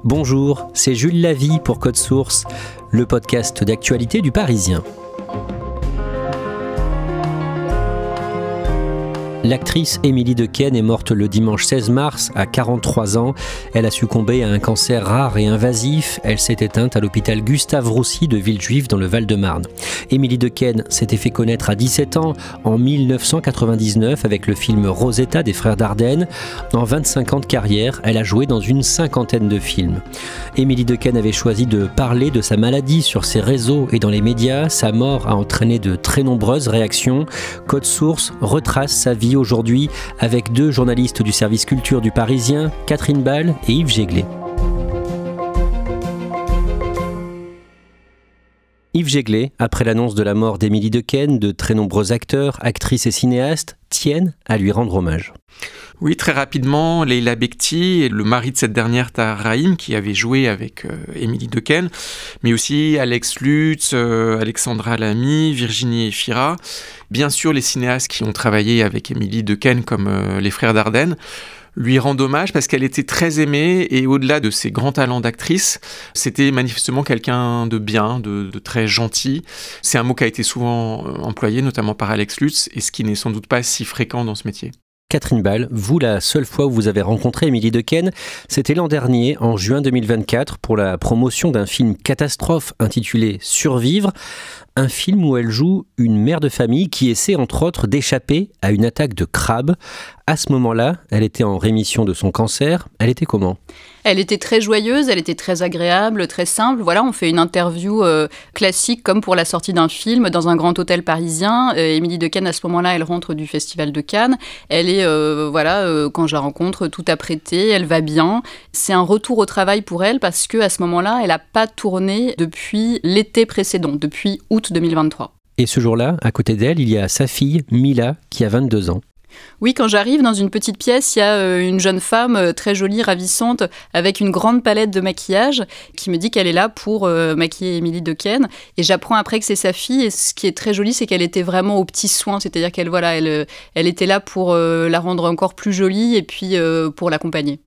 Bonjour, c'est Jules Lavie pour Code Source, le podcast d'actualité du Parisien. L'actrice Émilie Dequesne est morte le dimanche 16 mars à 43 ans. Elle a succombé à un cancer rare et invasif. Elle s'est éteinte à l'hôpital Gustave-Roussy de Villejuif dans le Val-de-Marne. Émilie Dequesne s'était fait connaître à 17 ans en 1999 avec le film Rosetta des frères Dardenne. En 25 ans de carrière, elle a joué dans une cinquantaine de films. Émilie Dequesne avait choisi de parler de sa maladie sur ses réseaux et dans les médias. Sa mort a entraîné de très nombreuses réactions. Code Source retrace sa vie aujourd'hui avec deux journalistes du service culture du Parisien, Catherine Ball et Yves Jéglé. Yves Jéglé, après l'annonce de la mort d'Émilie Dequesne, de très nombreux acteurs, actrices et cinéastes tiennent à lui rendre hommage. Oui, très rapidement, Leila Bekti et le mari de cette dernière, Tahar Rahim, qui avait joué avec Émilie Dequesne, mais aussi Alex Lutz, Alexandra Lamy, Virginie Efira. Bien sûr, les cinéastes qui ont travaillé avec Émilie Dequesne, comme les frères Dardenne, lui rendent hommage parce qu'elle était très aimée et au-delà de ses grands talents d'actrice, c'était manifestement quelqu'un de bien, de très gentil. C'est un mot qui a été souvent employé, notamment par Alex Lutz, et ce qui n'est sans doute pas si fréquent dans ce métier. Catherine Ball, vous, la seule fois où vous avez rencontré Émilie Dequesne, c'était l'an dernier, en juin 2024, pour la promotion d'un film catastrophe intitulé « Survivre », un film où elle joue une mère de famille qui essaie entre autres d'échapper à une attaque de crabes. À ce moment-là, elle était en rémission de son cancer. Elle était comment ? Elle était très joyeuse, elle était très agréable, très simple. Voilà, on fait une interview classique comme pour la sortie d'un film dans un grand hôtel parisien. Émilie Dequesne, à ce moment-là, elle rentre du Festival de Cannes. Elle est, quand je la rencontre, tout apprêtée, elle va bien. C'est un retour au travail pour elle parce qu'à ce moment-là, elle n'a pas tourné depuis l'été précédent, depuis août 2023. Et ce jour-là, à côté d'elle, il y a sa fille, Mila, qui a 22 ans. Oui, quand j'arrive dans une petite pièce, il y a une jeune femme très jolie, ravissante, avec une grande palette de maquillage, qui me dit qu'elle est là pour maquiller Émilie Dequesne. Et j'apprends après que c'est sa fille. Et ce qui est très joli, c'est qu'elle était vraiment aux petits soins. C'est-à-dire qu'elle elle était là pour la rendre encore plus jolie et puis pour l'accompagner.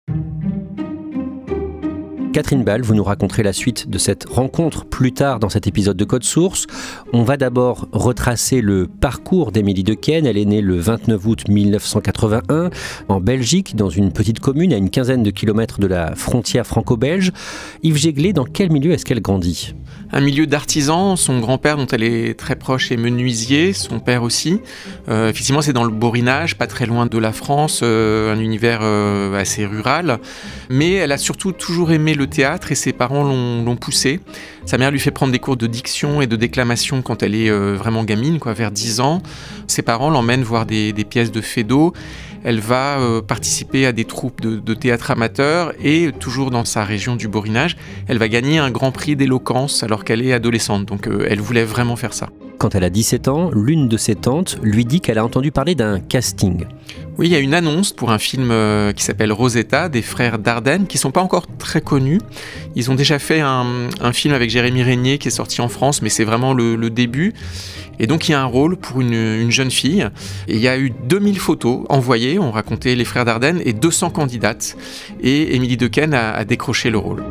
Catherine Ball, vous nous raconterez la suite de cette rencontre plus tard dans cet épisode de Code Source. On va d'abord retracer le parcours d'Émilie Dequesne. Elle est née le 29 août 1981 en Belgique, dans une petite commune à une quinzaine de kilomètres de la frontière franco-belge. Yves Jéglé, dans quel milieu est-ce qu'elle grandit ? Un milieu d'artisans. Son grand-père, dont elle est très proche, est menuisier, son père aussi. Effectivement, c'est dans le Borinage, pas très loin de la France, un univers assez rural. Mais elle a surtout toujours aimé le théâtre et ses parents l'ont poussée. Sa mère lui fait prendre des cours de diction et de déclamation quand elle est vraiment gamine, vers 10 ans. Ses parents l'emmènent voir des pièces de Feydeau. Elle va participer à des troupes de théâtre amateur et toujours dans sa région du Borinage, elle va gagner un grand prix d'éloquence alors qu'elle est adolescente. Donc elle voulait vraiment faire ça. Quand elle a 17 ans, l'une de ses tantes lui dit qu'elle a entendu parler d'un casting. Oui, il y a une annonce pour un film qui s'appelle Rosetta, des frères Dardenne, qui ne sont pas encore très connus. Ils ont déjà fait un film avec Jérémy Régnier qui est sorti en France, mais c'est vraiment le début. Et donc il y a un rôle pour une jeune fille. Et il y a eu 2000 photos envoyées, on racontait les frères Dardenne, et 200 candidates. Et Émilie Dequesne a décroché le rôle.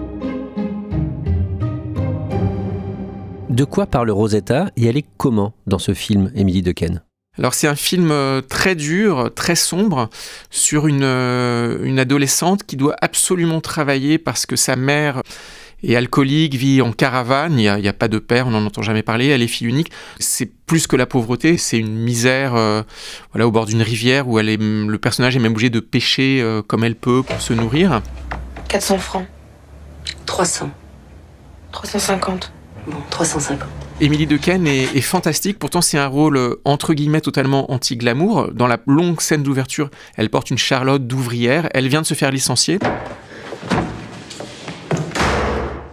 De quoi parle Rosetta et elle est comment dans ce film, Émilie Dequesne ? Alors c'est un film très dur, très sombre, sur une adolescente qui doit absolument travailler parce que sa mère est alcoolique, vit en caravane, il n'y a pas de père, on n'en entend jamais parler, elle est fille unique. C'est plus que la pauvreté, c'est une misère au bord d'une rivière où le personnage est même obligé de pêcher comme elle peut pour se nourrir. 400 francs. 300. 350. Bon, 350. Émilie Dequesne est fantastique, pourtant c'est un rôle entre guillemets totalement anti-glamour. Dans la longue scène d'ouverture, elle porte une charlotte d'ouvrière, elle vient de se faire licencier.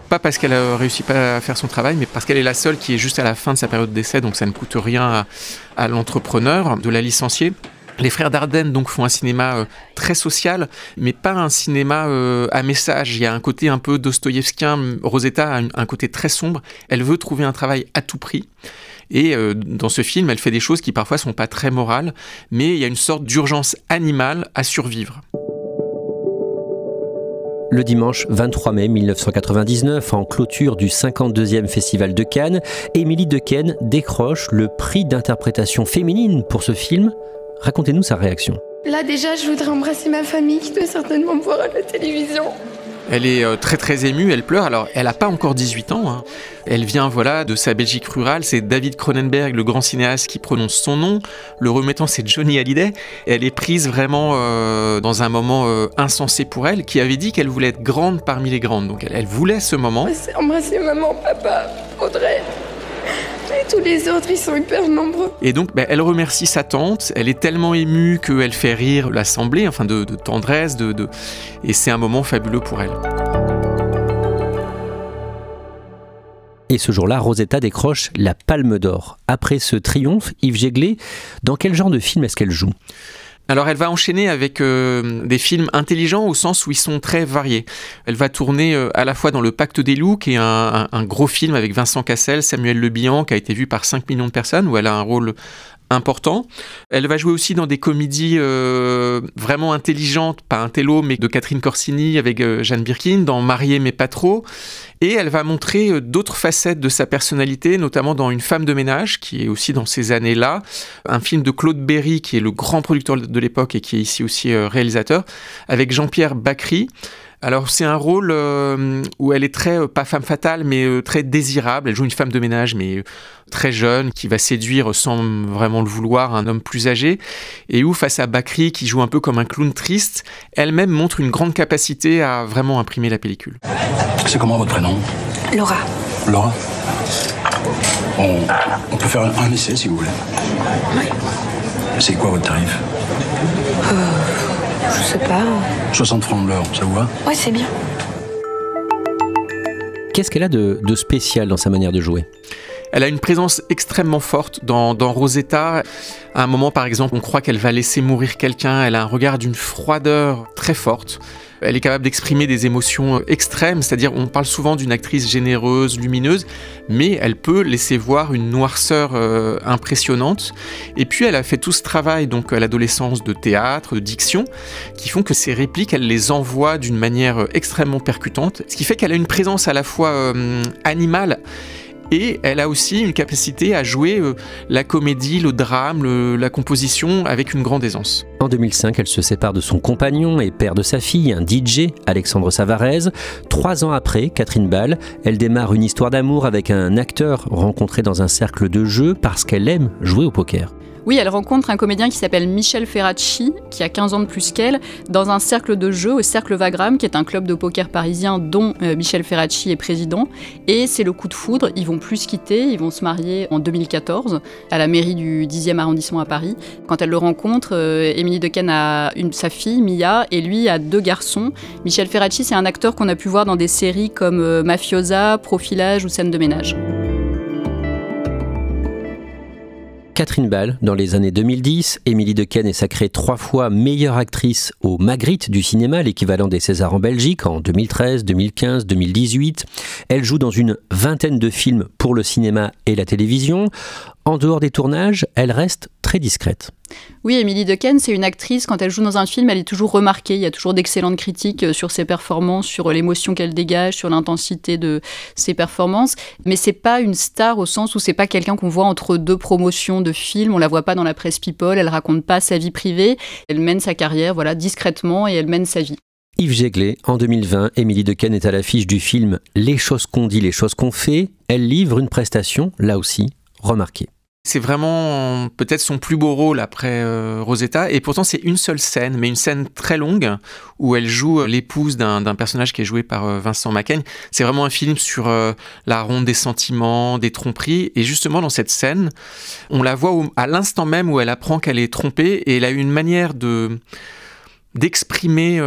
Pas parce qu'elle a réussi pas à faire son travail, mais parce qu'elle est la seule qui est juste à la fin de sa période d'essai, donc ça ne coûte rien à l'entrepreneur de la licencier. Les frères Dardenne donc font un cinéma très social, mais pas un cinéma à message. Il y a un côté un peu dostoïevskien. Rosetta a un côté très sombre. Elle veut trouver un travail à tout prix. Et dans ce film, elle fait des choses qui parfois sont pas très morales, mais il y a une sorte d'urgence animale à survivre. Le dimanche 23 mai 1999, en clôture du 52e Festival de Cannes, Émilie Dequesne décroche le prix d'interprétation féminine pour ce film. Racontez-nous sa réaction. Là déjà, je voudrais embrasser ma famille qui doit certainement me voir à la télévision. Elle est très très émue, elle pleure. Alors, elle n'a pas encore 18 ans. Hein. Elle vient de sa Belgique rurale. C'est David Cronenberg, le grand cinéaste, qui prononce son nom. Le remettant, c'est Johnny Hallyday. Et elle est prise vraiment dans un moment insensé pour elle, qui avait dit qu'elle voulait être grande parmi les grandes. Donc, elle voulait ce moment. Embrasser maman, papa, Audrey. Et tous les autres, ils sont hyper nombreux. Et donc, elle remercie sa tante. Elle est tellement émue qu'elle fait rire l'assemblée, enfin de tendresse, et c'est un moment fabuleux pour elle. Et ce jour-là, Rosetta décroche la Palme d'Or. Après ce triomphe, Yves Jéglé, dans quel genre de film est-ce qu'elle joue ? Alors elle va enchaîner avec des films intelligents au sens où ils sont très variés. Elle va tourner à la fois dans Le Pacte des loups, qui est un gros film avec Vincent Cassel, Samuel Le Bihan, qui a été vu par 5 millions de personnes, où elle a un rôle important. Elle va jouer aussi dans des comédies vraiment intelligentes, pas un télo, mais de Catherine Corsini avec Jeanne Birkin, dans Mariée mais pas trop. Et elle va montrer d'autres facettes de sa personnalité, notamment dans Une femme de ménage, qui est aussi dans ces années-là. Un film de Claude Berry, qui est le grand producteur de l'époque et qui est ici aussi réalisateur, avec Jean-Pierre Bacry. Alors c'est un rôle où elle est très, pas femme fatale, mais très désirable. Elle joue une femme de ménage, mais très jeune, qui va séduire sans vraiment le vouloir un homme plus âgé. Et où, face à Bacry, qui joue un peu comme un clown triste, elle-même montre une grande capacité à vraiment imprimer la pellicule. C'est comment votre prénom ? Laura. Laura ? On peut faire un essai si vous voulez. Oui. C'est quoi votre tarif ? Je sais pas. 60 francs de l'heure, ça vous va ? Ouais, c'est bien. Qu'est-ce qu'elle a de spécial dans sa manière de jouer ? Elle a une présence extrêmement forte dans Rosetta. À un moment, par exemple, on croit qu'elle va laisser mourir quelqu'un. Elle a un regard d'une froideur très forte. Elle est capable d'exprimer des émotions extrêmes, c'est-à-dire on parle souvent d'une actrice généreuse, lumineuse, mais elle peut laisser voir une noirceur impressionnante. Et puis elle a fait tout ce travail donc à l'adolescence de théâtre, de diction, qui font que ses répliques, elle les envoie d'une manière extrêmement percutante, ce qui fait qu'elle a une présence à la fois animale, et elle a aussi une capacité à jouer la comédie, le drame, la composition avec une grande aisance. En 2005, elle se sépare de son compagnon et père de sa fille, un DJ, Alexandre Savarez. 3 ans après, Catherine Ball, elle démarre une histoire d'amour avec un acteur rencontré dans un cercle de jeu parce qu'elle aime jouer au poker. Oui, elle rencontre un comédien qui s'appelle Michel Ferracci, qui a 15 ans de plus qu'elle, dans un cercle de jeu au Cercle Wagram, qui est un club de poker parisien dont Michel Ferracci est président. Et c'est le coup de foudre, ils vont plus se quitter, ils vont se marier en 2014 à la mairie du 10e arrondissement à Paris. Quand elle le rencontre, Émilie Dequesne a sa fille, Mia, et lui a 2 garçons. Michel Ferracci, c'est un acteur qu'on a pu voir dans des séries comme Mafiosa, Profilage ou Scène de ménage. Catherine Ball, dans les années 2010, Émilie Dequesne est sacrée 3 fois meilleure actrice au Magritte du cinéma, l'équivalent des Césars en Belgique, en 2013, 2015, 2018. Elle joue dans une 20aine de films pour le cinéma et la télévision. En dehors des tournages, elle reste très discrète. Oui, Émilie Dequesne, c'est une actrice, quand elle joue dans un film, elle est toujours remarquée. Il y a toujours d'excellentes critiques sur ses performances, sur l'émotion qu'elle dégage, sur l'intensité de ses performances. Mais c'est pas une star au sens où c'est pas quelqu'un qu'on voit entre 2 promotions de films. On la voit pas dans la presse people, elle raconte pas sa vie privée. Elle mène sa carrière, discrètement, et elle mène sa vie. Yves Jéglé, en 2020, Émilie Dequesne est à l'affiche du film Les choses qu'on dit, les choses qu'on fait. Elle livre une prestation, là aussi, remarquée. C'est vraiment peut-être son plus beau rôle après Rosetta, et pourtant c'est une seule scène, mais une scène très longue, où elle joue l'épouse d'un personnage qui est joué par Vincent Macaigne. C'est vraiment un film sur la ronde des sentiments, des tromperies, et justement dans cette scène, on la voit à l'instant même où elle apprend qu'elle est trompée, et elle a une manière d'exprimer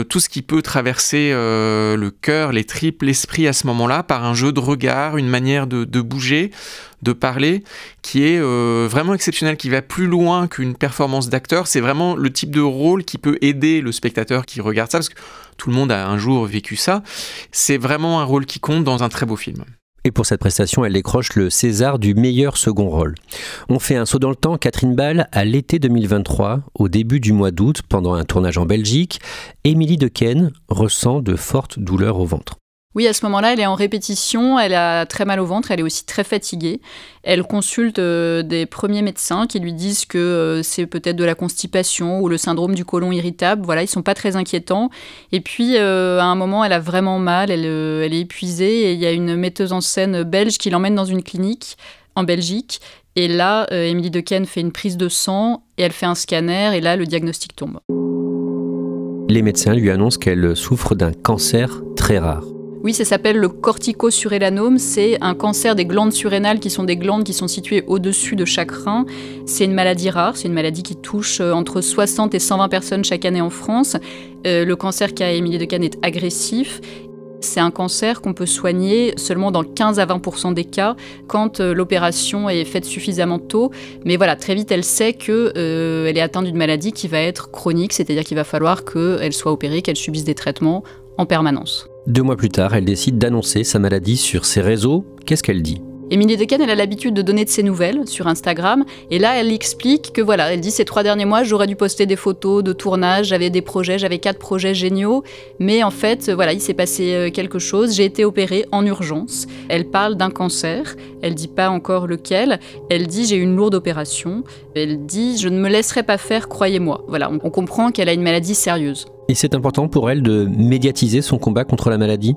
tout ce qui peut traverser le cœur, les tripes, l'esprit à ce moment-là, par un jeu de regard, une manière de bouger, de parler, qui est vraiment exceptionnel, qui va plus loin qu'une performance d'acteur. C'est vraiment le type de rôle qui peut aider le spectateur qui regarde ça, parce que tout le monde a un jour vécu ça. C'est vraiment un rôle qui compte dans un très beau film. Et pour cette prestation, elle décroche le César du meilleur second rôle. On fait un saut dans le temps, Catherine Ball, à l'été 2023, au début du mois d'août, pendant un tournage en Belgique, Émilie Dequesne ressent de fortes douleurs au ventre. Oui, à ce moment-là, elle est en répétition, elle a très mal au ventre, elle est aussi très fatiguée. Elle consulte des premiers médecins qui lui disent que c'est peut-être de la constipation ou le syndrome du côlon irritable. Voilà, ils ne sont pas très inquiétants. Et puis, à un moment, elle a vraiment mal, elle est épuisée. Et il y a une metteuse en scène belge qui l'emmène dans une clinique en Belgique. Et là, Émilie Dequesne fait une prise de sang et elle fait un scanner. Et là, le diagnostic tombe. Les médecins lui annoncent qu'elle souffre d'un cancer très rare. Oui, ça s'appelle le corticosurélanome. C'est un cancer des glandes surrénales qui sont des glandes qui sont situées au-dessus de chaque rein. C'est une maladie rare, c'est une maladie qui touche entre 60 et 120 personnes chaque année en France. Le cancer qu'a Émilie Dequesne est agressif. C'est un cancer qu'on peut soigner seulement dans 15 à 20% des cas quand l'opération est faite suffisamment tôt. Mais voilà, très vite, elle sait qu'elle est atteinte d'une maladie qui va être chronique, c'est-à-dire qu'il va falloir qu'elle soit opérée, qu'elle subisse des traitements en permanence. 2 mois plus tard, elle décide d'annoncer sa maladie sur ses réseaux. Qu'est-ce qu'elle dit ? Émilie Dequesne, elle a l'habitude de donner de ses nouvelles sur Instagram. Et là, elle explique que voilà, elle dit ces 3 derniers mois, j'aurais dû poster des photos de tournage, j'avais des projets, j'avais 4 projets géniaux. Mais en fait, voilà, il s'est passé quelque chose. J'ai été opérée en urgence. Elle parle d'un cancer. Elle dit pas encore lequel. Elle dit j'ai eu une lourde opération. Elle dit je ne me laisserai pas faire, croyez-moi. Voilà, on comprend qu'elle a une maladie sérieuse. Et c'est important pour elle de médiatiser son combat contre la maladie ?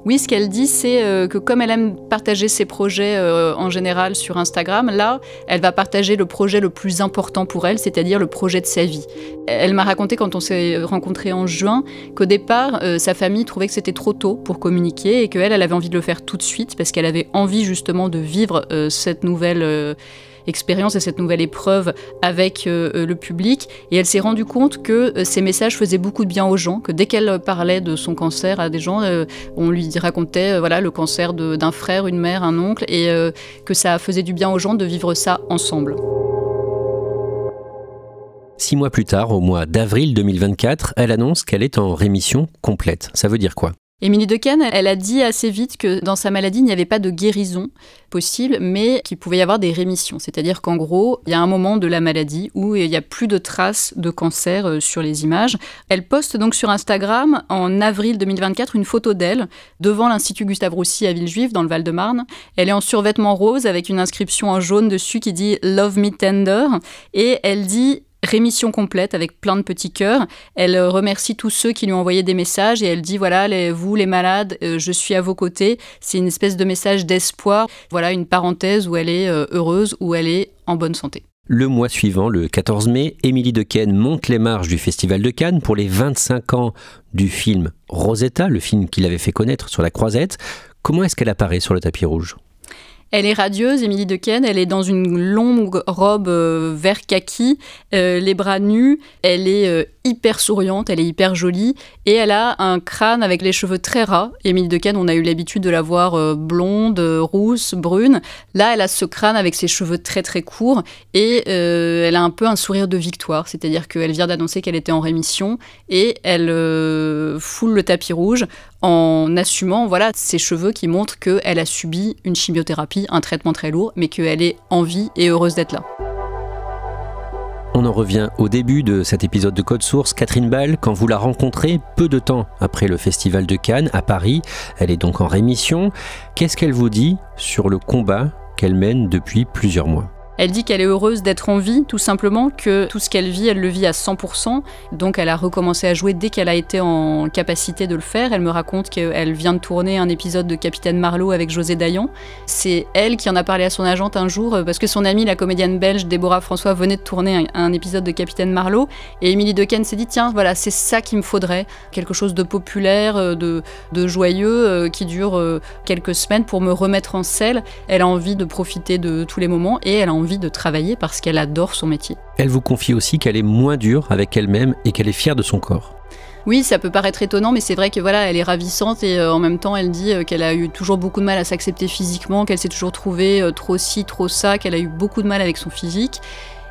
Oui, ce qu'elle dit, c'est que comme elle aime partager ses projets en général sur Instagram, là, elle va partager le projet le plus important pour elle, c'est-à-dire le projet de sa vie. Elle m'a raconté, quand on s'est rencontrés en juin, qu'au départ, sa famille trouvait que c'était trop tôt pour communiquer et qu'elle avait envie de le faire tout de suite parce qu'elle avait envie justement de vivre cette nouvelle expérience et cette nouvelle épreuve avec le public. Et elle s'est rendue compte que ces messages faisaient beaucoup de bien aux gens, que dès qu'elle parlait de son cancer à des gens, on lui racontait voilà, le cancer d'un frère, une mère, un oncle, et que ça faisait du bien aux gens de vivre ça ensemble. 6 mois plus tard, au mois d'avril 2024, elle annonce qu'elle est en rémission complète. Ça veut dire quoi ? Émilie Dequesne, elle a dit assez vite que dans sa maladie, il n'y avait pas de guérison possible, mais qu'il pouvait y avoir des rémissions. C'est-à-dire qu'en gros, il y a un moment de la maladie où il n'y a plus de traces de cancer sur les images. Elle poste donc sur Instagram, en avril 2024, une photo d'elle devant l'Institut Gustave Roussy à Villejuif, dans le Val-de-Marne. Elle est en survêtement rose avec une inscription en jaune dessus qui dit « Love me tender » et elle dit « Rémission complète » avec plein de petits cœurs. Elle remercie tous ceux qui lui ont envoyé des messages et elle dit voilà, vous les malades, je suis à vos côtés. C'est une espèce de message d'espoir. Voilà une parenthèse où elle est heureuse, où elle est en bonne santé. Le mois suivant, le 14 mai, Émilie Dequesne monte les marches du Festival de Cannes pour les 25 ans du film Rosetta, le film qu'il avait fait connaître sur la Croisette. Comment est-ce qu'elle apparaît sur le tapis rouge ? Elle est radieuse, Émilie Dequesne, elle est dans une longue robe vert kaki, les bras nus, elle est hyper souriante, elle est hyper jolie et elle a un crâne avec les cheveux très ras. Émilie Dequesne, on a eu l'habitude de la voir blonde, rousse, brune. Là, elle a ce crâne avec ses cheveux très très courts et elle a un peu un sourire de victoire, c'est-à-dire qu'elle vient d'annoncer qu'elle était en rémission et elle foule le tapis rouge en assumant voilà, ses cheveux qui montrent qu'elle a subi une chimiothérapie, un traitement très lourd, mais qu'elle est en vie et heureuse d'être là. On en revient au début de cet épisode de Code Source. Catherine Ball, quand vous la rencontrez peu de temps après le Festival de Cannes à Paris, elle est donc en rémission. Qu'est-ce qu'elle vous dit sur le combat qu'elle mène depuis plusieurs mois ? Elle dit qu'elle est heureuse d'être en vie, tout simplement, que tout ce qu'elle vit, elle le vit à 100%. Donc elle a recommencé à jouer dès qu'elle a été en capacité de le faire. Elle me raconte qu'elle vient de tourner un épisode de Capitaine Marlowe avec José Dayan. C'est elle qui en a parlé à son agente un jour, parce que son amie, la comédienne belge Déborah François, venait de tourner un épisode de Capitaine Marlowe. Et Émilie Dequesne s'est dit, tiens, voilà, c'est ça qu'il me faudrait. Quelque chose de populaire, de joyeux, qui dure quelques semaines pour me remettre en selle. Elle a envie de profiter de tous les moments et elle a envie de travailler parce qu'elle adore son métier. Elle vous confie aussi qu'elle est moins dure avec elle-même et qu'elle est fière de son corps. Oui, ça peut paraître étonnant, mais c'est vrai que voilà, elle est ravissante et en même temps, elle dit qu'elle a eu toujours beaucoup de mal à s'accepter physiquement, qu'elle s'est toujours trouvée trop ci, trop ça, qu'elle a eu beaucoup de mal avec son physique.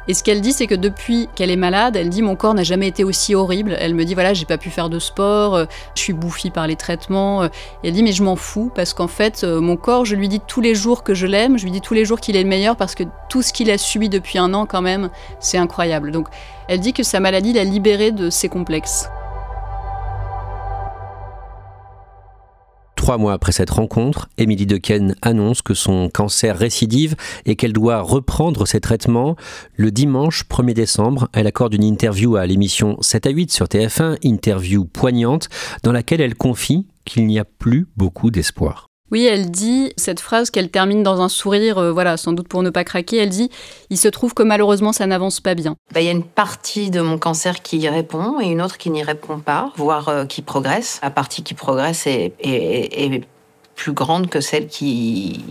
Et ce qu'elle dit, c'est que depuis qu'elle est malade, elle dit « mon corps n'a jamais été aussi horrible ». Elle me dit « voilà, j'ai pas pu faire de sport, je suis bouffie par les traitements ». Et elle dit « mais je m'en fous parce qu'en fait, mon corps, je lui dis tous les jours que je l'aime, je lui dis tous les jours qu'il est le meilleur parce que tout ce qu'il a subi depuis 1 an quand même, c'est incroyable ». Donc elle dit que sa maladie l'a libérée de ses complexes. 3 mois après cette rencontre, Émilie Dequesne annonce que son cancer récidive et qu'elle doit reprendre ses traitements. Le dimanche 1er décembre, elle accorde une interview à l'émission 7 à 8 sur TF1, interview poignante, dans laquelle elle confie qu'il n'y a plus beaucoup d'espoir. Oui, elle dit cette phrase qu'elle termine dans un sourire, voilà, sans doute pour ne pas craquer. Elle dit « il se trouve que malheureusement ça n'avance pas bien ». Il y a une partie de mon cancer qui y répond et une autre qui n'y répond pas, voire qui progresse. La partie qui progresse est plus grande que celle qui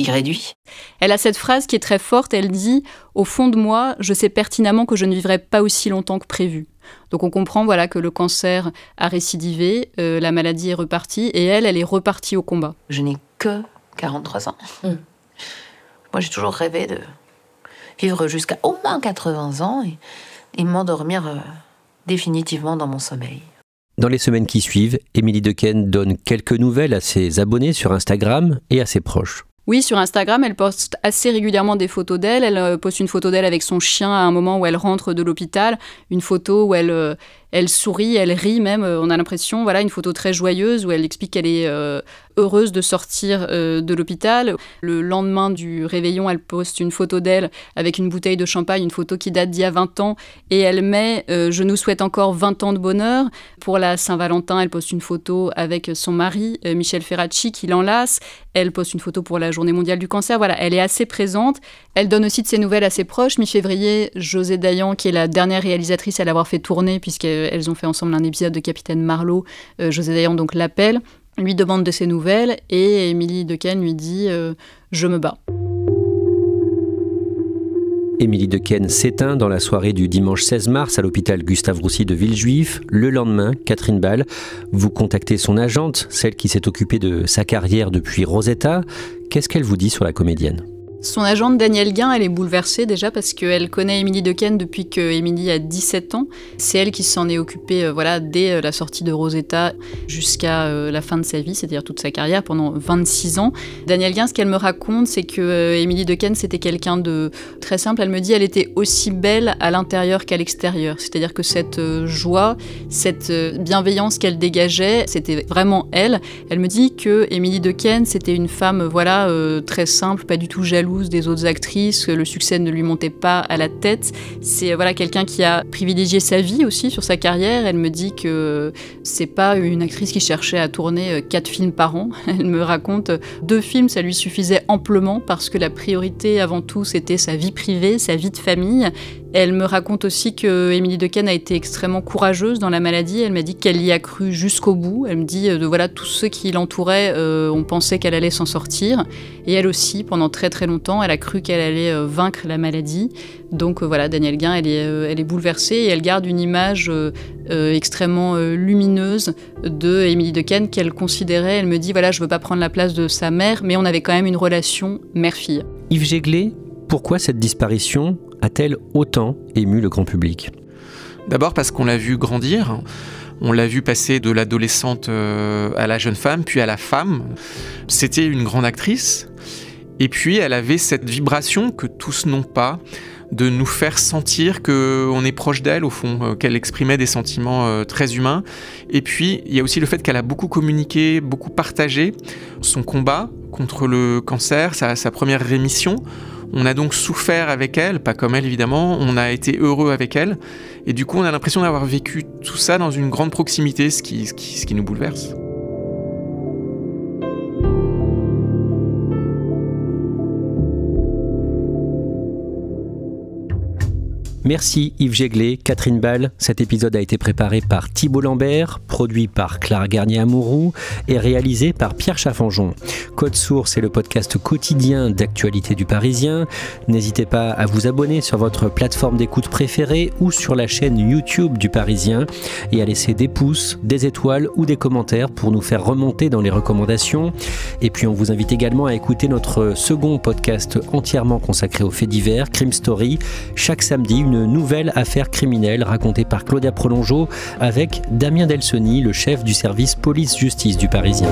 réduit. Elle a cette phrase qui est très forte, elle dit « au fond de moi, je sais pertinemment que je ne vivrai pas aussi longtemps que prévu ». Donc on comprend voilà, que le cancer a récidivé, la maladie est repartie et elle est repartie au combat. Je n'ai que 43 ans. Moi, j'ai toujours rêvé de vivre jusqu'à au moins 80 ans et m'endormir définitivement dans mon sommeil. Dans les semaines qui suivent, Émilie Dequesne donne quelques nouvelles à ses abonnés sur Instagram et à ses proches. Oui, sur Instagram, elle poste assez régulièrement des photos d'elle. Elle poste une photo d'elle avec son chien à un moment où elle rentre de l'hôpital. Une photo où elle sourit, elle rit même. On a l'impression, voilà, une photo très joyeuse où elle explique qu'elle est heureuse de sortir de l'hôpital. Le lendemain du réveillon, elle poste une photo d'elle avec une bouteille de champagne, une photo qui date d'il y a 20 ans. Et elle met « Je nous souhaite encore 20 ans de bonheur ». Pour la Saint-Valentin, elle poste une photo avec son mari, Michel Ferracci, qui l'enlace. Elle poste une photo pour la Journée mondiale du cancer. Voilà, elle est assez présente. Elle donne aussi de ses nouvelles à ses proches. Mi-février, José Dayan, qui est la dernière réalisatrice à l'avoir fait tourner, puisqu'elles ont fait ensemble un épisode de Capitaine Marlowe. José Dayan donc l'appelle, lui demande de ses nouvelles et Émilie Dequesne lui dit « je me bats ». Émilie Dequesne s'éteint dans la soirée du dimanche 16 mars à l'hôpital Gustave-Roussy de Villejuif. Le lendemain, Catherine Ball, vous contactez son agente, celle qui s'est occupée de sa carrière depuis Rosetta. Qu'est-ce qu'elle vous dit sur la comédienne ? Son agente Danielle Guin, elle est bouleversée déjà parce qu'elle connaît Émilie Dequesne depuis qu'Émilie a 17 ans. C'est elle qui s'en est occupée voilà, dès la sortie de Rosetta jusqu'à la fin de sa vie, c'est-à-dire toute sa carrière pendant 26 ans. Danielle Guin, ce qu'elle me raconte, c'est que Émilie Dequesne, c'était quelqu'un de très simple. Elle me dit qu'elle était aussi belle à l'intérieur qu'à l'extérieur. C'est-à-dire que cette joie, cette bienveillance qu'elle dégageait, c'était vraiment elle. Elle me dit que Émilie Dequesne, c'était une femme voilà, très simple, pas du tout jalouse des autres actrices, le succès ne lui montait pas à la tête. C'est voilà, quelqu'un qui a privilégié sa vie aussi sur sa carrière. Elle me dit que c'est pas une actrice qui cherchait à tourner 4 films par an. Elle me raconte 2 films, ça lui suffisait amplement parce que la priorité avant tout c'était sa vie privée, sa vie de famille. Elle me raconte aussi que Émilie Dequesne a été extrêmement courageuse dans la maladie. Elle m'a dit qu'elle y a cru jusqu'au bout. Elle me dit voilà, tous ceux qui l'entouraient ont pensé qu'elle allait s'en sortir. Et elle aussi, pendant très très longtemps, elle a cru qu'elle allait vaincre la maladie. Donc voilà, Danielle Guin, elle est bouleversée et elle garde une image extrêmement lumineuse de Émilie Dequesne qu'elle considérait. Elle me dit voilà, je veux pas prendre la place de sa mère, mais on avait quand même une relation mère-fille. Yves Jéglé, pourquoi cette disparition a-t-elle autant ému le grand public ? D'abord parce qu'on l'a vu grandir, on l'a vu passer de l'adolescente à la jeune femme, puis à la femme. C'était une grande actrice, et puis elle avait cette vibration que tous n'ont pas, de nous faire sentir qu'on est proche d'elle au fond, qu'elle exprimait des sentiments très humains. Et puis il y a aussi le fait qu'elle a beaucoup communiqué, beaucoup partagé son combat contre le cancer, sa première rémission. On a donc souffert avec elle, pas comme elle évidemment, on a été heureux avec elle, et du coup on a l'impression d'avoir vécu tout ça dans une grande proximité, ce qui nous bouleverse. Merci Yves Jéglé, Catherine Ball. Cet épisode a été préparé par Thibault Lambert, produit par Clara Garnier-Amouroux et réalisé par Pierre Chaffanjon. Code Source est le podcast quotidien d'actualité du Parisien. N'hésitez pas à vous abonner sur votre plateforme d'écoute préférée ou sur la chaîne YouTube du Parisien et à laisser des pouces, des étoiles ou des commentaires pour nous faire remonter dans les recommandations. Et puis on vous invite également à écouter notre second podcast entièrement consacré aux faits divers, Crime Story. Chaque samedi, une nouvelle affaire criminelle racontée par Claudia Prolongeau avec Damien Delsoni, le chef du service police-justice du Parisien.